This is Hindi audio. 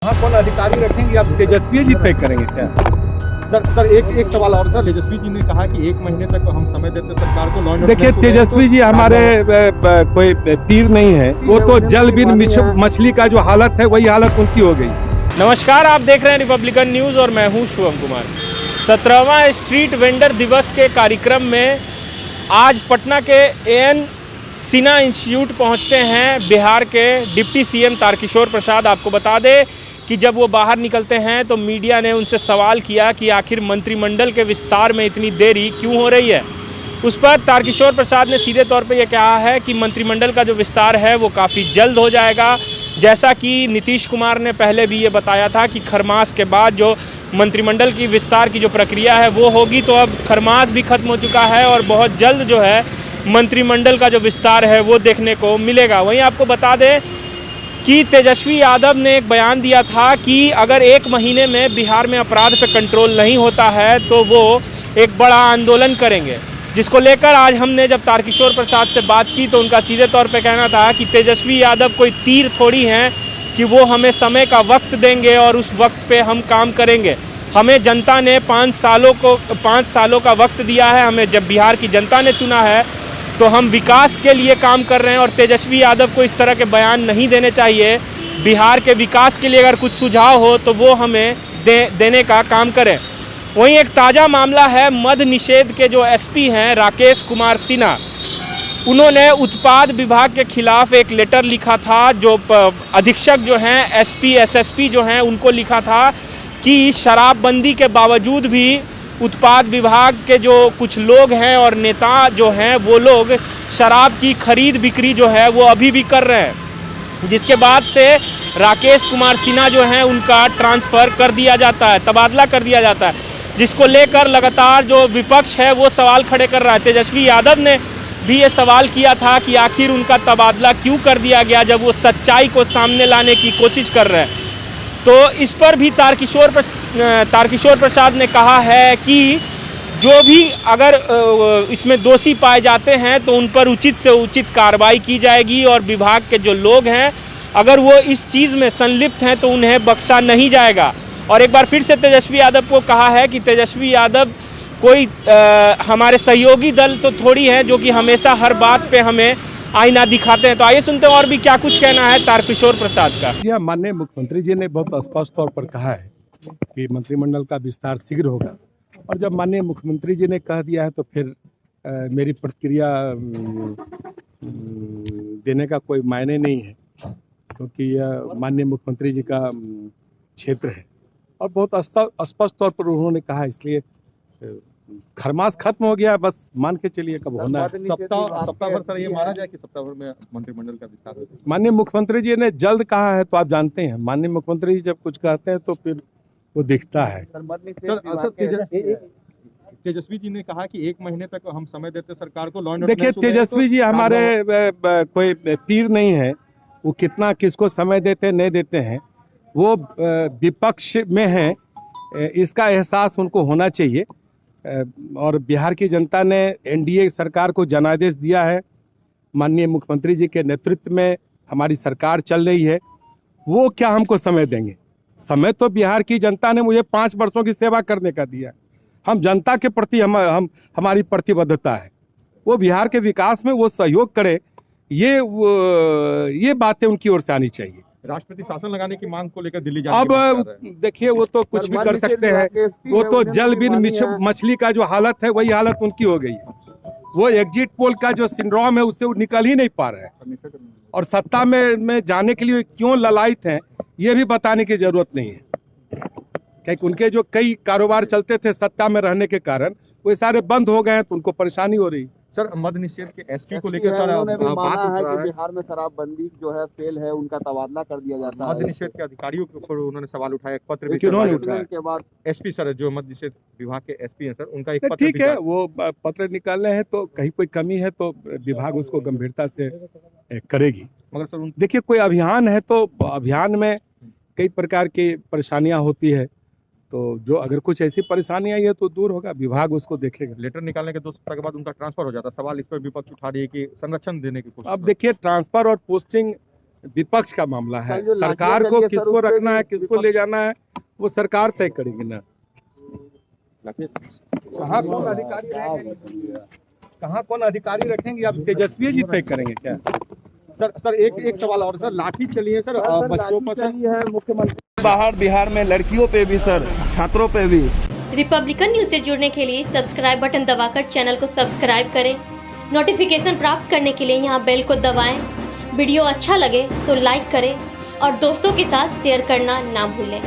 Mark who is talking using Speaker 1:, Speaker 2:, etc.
Speaker 1: हाँ, कौन अधिकारी रखेंगे? आप तेजस्वी जी तय करेंगे क्या?
Speaker 2: सर एक सवाल और सर, तेजस्वी जी ने कहा कि 1 महीने तक हम समय देते सरकार को।
Speaker 1: देखिए, तेजस्वी जी हमारे कोई पीर नहीं है, वो तो जल बिन मछली का जो हालत है वही हालत उनकी हो गई।
Speaker 3: नमस्कार, आप देख रहे हैं रिपब्लिकन न्यूज़ और मैं हूं शुभम कुमार। 17वां स्ट्रीट वेंडर दिवस के कार्यक्रम में आज पटना के एएन सिन्हा इंस्टीट्यूट पहुंचते हैं बिहार के डिप्टी सीएम तारकिशोर प्रसाद। आपको बता दें कि जब वो बाहर निकलते हैं तो मीडिया ने उनसे सवाल किया कि आखिर मंत्रिमंडल के विस्तार में इतनी देरी क्यों हो रही है। उस पर तारकिशोर प्रसाद ने सीधे तौर पे ये कहा है कि मंत्रिमंडल का जो विस्तार है वो काफ़ी जल्द हो जाएगा। जैसा कि नीतीश कुमार ने पहले भी ये बताया था कि खरमास के बाद जो मंत्रिमंडल की विस्तार की जो प्रक्रिया है वो होगी, तो अब खरमास भी खत्म हो चुका है और बहुत जल्द जो है मंत्रिमंडल का जो विस्तार है वो देखने को मिलेगा। वहीं आपको बता दें कि तेजस्वी यादव ने एक बयान दिया था कि अगर 1 महीने में बिहार में अपराध पे कंट्रोल नहीं होता है तो वो एक बड़ा आंदोलन करेंगे, जिसको लेकर आज हमने जब तारकिशोर प्रसाद से बात की तो उनका सीधे तौर पे कहना था कि तेजस्वी यादव कोई तीर थोड़ी हैं कि वो हमें समय का वक्त देंगे और उस वक्त पे हम काम करेंगे। हमें जनता ने 5 सालों का वक्त दिया है, हमें जब बिहार की जनता ने चुना है तो हम विकास के लिए काम कर रहे हैं और तेजस्वी यादव को इस तरह के बयान नहीं देने चाहिए। बिहार के विकास के लिए अगर कुछ सुझाव हो तो वो हमें देने का काम करें। वहीं एक ताज़ा मामला है मद्य निषेध के जो एसपी हैं राकेश कुमार सिन्हा, उन्होंने उत्पाद विभाग के खिलाफ एक लेटर लिखा था। जो अधीक्षक जो हैं एसपी एसएसपी जो हैं उनको लिखा था कि शराबबंदी के बावजूद भी उत्पाद विभाग के जो कुछ लोग हैं और नेता जो हैं वो लोग शराब की खरीद बिक्री जो है वो अभी भी कर रहे हैं, जिसके बाद से राकेश कुमार सिन्हा जो हैं उनका ट्रांसफ़र कर दिया जाता है, तबादला कर दिया जाता है, जिसको लेकर लगातार जो विपक्ष है वो सवाल खड़े कर रहा है। तेजस्वी यादव ने भी ये सवाल किया था कि आखिर उनका तबादला क्यों कर दिया गया जब वो सच्चाई को सामने लाने की कोशिश कर रहे हैं। तो इस पर भी तारकिशोर प्रसाद ने कहा है कि जो भी अगर इसमें दोषी पाए जाते हैं तो उन पर उचित से उचित कार्रवाई की जाएगी और विभाग के जो लोग हैं अगर वो इस चीज़ में संलिप्त हैं तो उन्हें बख्शा नहीं जाएगा। और एक बार फिर से तेजस्वी यादव को कहा है कि तेजस्वी यादव कोई हमारे सहयोगी दल तो थोड़ी है जो कि हमेशा हर बात पे हमें आईना दिखाते हैं। तो आइए सुनते हैं और भी क्या कुछ कहना है तारकिशोर प्रसाद का।
Speaker 1: यह माननीय मुख्यमंत्री जी ने बहुत स्पष्ट तौर पर कहा है कि मंत्रिमंडल का विस्तार शीघ्र होगा, और जब माननीय मुख्यमंत्री जी ने कह दिया है तो फिर मेरी प्रतिक्रिया देने का कोई मायने नहीं है, क्योंकि यह माननीय मुख्यमंत्री जी का क्षेत्र है और बहुत स्पष्ट तौर पर उन्होंने कहा, इसलिए खरमास खत्म हो गया, बस मान के चलिए कब होना है।
Speaker 2: सप्ताह भर सर, ये माना जाए कि सप्ताह भर में मंत्रिमंडल का विस्तार हो जाए।
Speaker 1: माननीय मुख्यमंत्री जी ने जल्द कहा है तो आप जानते हैं, माननीय मुख्यमंत्री जी जब कुछ कहते हैं तो फिर वो दिखता है।
Speaker 2: तेजस्वी जी ने कहा कि 1 महीने तक हम समय देते सरकार को।
Speaker 1: देखिए, तेजस्वी जी हमारे कोई पीर नहीं है, वो कितना किसको समय देते नहीं देते हैं, वो विपक्ष में हैं, इसका एहसास उनको होना चाहिए। और बिहार की जनता ने एनडीए सरकार को जनादेश दिया है, माननीय मुख्यमंत्री जी के नेतृत्व में हमारी सरकार चल रही है, वो क्या हमको समय देंगे? समय तो बिहार की जनता ने मुझे 5 वर्षों की सेवा करने का दिया। हम जनता के प्रति हमारी प्रतिबद्धता है, वो बिहार के विकास में वो सहयोग करे, ये बातें उनकी ओर से आनी चाहिए।
Speaker 2: राष्ट्रपति शासन लगाने की मांग को लेकर दिल्ली
Speaker 1: अब देखिए, वो तो कुछ भी कर सकते हैं, वो तो जल बिन मछली का जो हालत है वही हालत उनकी हो गई है। वो एग्जिट पोल का जो सिंड्रोम है उससे वो निकल ही नहीं पा रहे हैं, और सत्ता में जाने के लिए क्यों ललायत हैं ये भी बताने की जरूरत नहीं है, क्योंकि उनके जो कई कारोबार चलते थे सत्ता में रहने के कारण वो सारे बंद हो गए हैं, तो उनको परेशानी हो रही।
Speaker 2: सर, मद्य निषेध के एसपी को लेकर सर
Speaker 4: माना है कि बिहार में शराबबंदी जो है फेल है, उनका तबादला कर दिया जाता है।
Speaker 2: मद्य निषेध के अधिकारियों के ऊपर उन्होंने सवाल उठाया, एक पत्र भी
Speaker 1: किन्होंने उठाया
Speaker 4: के बाद
Speaker 2: एसपी सर जो मद्य निषेध विभाग के एसपी हैं सर, उनका एक पत्र
Speaker 1: ठीक है, वो पत्र निकालने हैं तो कहीं कोई कमी है तो विभाग उसको गंभीरता से करेगी।
Speaker 2: मगर सर
Speaker 1: देखिए, कोई अभियान है तो अभियान में कई प्रकार की परेशानियां होती है, तो जो अगर कुछ ऐसी परेशानी आई है तो दूर होगा, विभाग उसको देखेगा।
Speaker 2: लेटर निकालने के 2 सप्ताह के बाद उनका ट्रांसफर हो जाता है। सवाल इस पर विपक्ष उठा रही है कि संरक्षण देने की कोशिश।
Speaker 1: अब देखिए, ट्रांसफर और पोस्टिंग विपक्ष का मामला है।
Speaker 4: सर, जो लाठियां
Speaker 1: सरकार
Speaker 4: चली
Speaker 1: को
Speaker 4: है, सर,
Speaker 1: किसको
Speaker 4: उस पे
Speaker 1: रखना
Speaker 4: भी
Speaker 1: है, किसको ले जाना है, वो सरकार तय करेगी ना। कहाँ कौन अधिकारी रहेंगे, कहाँ कौन अधिकारी रखेंगे, आप तेजस्वी जी तय करेंगे क्या?
Speaker 2: सर एक सवाल और सर, लाठी चली है सर बच्चों पर सर।
Speaker 4: है मुख्यमंत्री बाहर बिहार में लड़कियों पे भी सर, छात्रों पे भी।
Speaker 5: रिपब्लिकन न्यूज से जुड़ने के लिए सब्सक्राइब बटन दबाकर चैनल को सब्सक्राइब करें। नोटिफिकेशन प्राप्त करने के लिए यहाँ बेल को दबाएं। वीडियो अच्छा लगे तो लाइक करें और दोस्तों के साथ शेयर करना ना भूलें।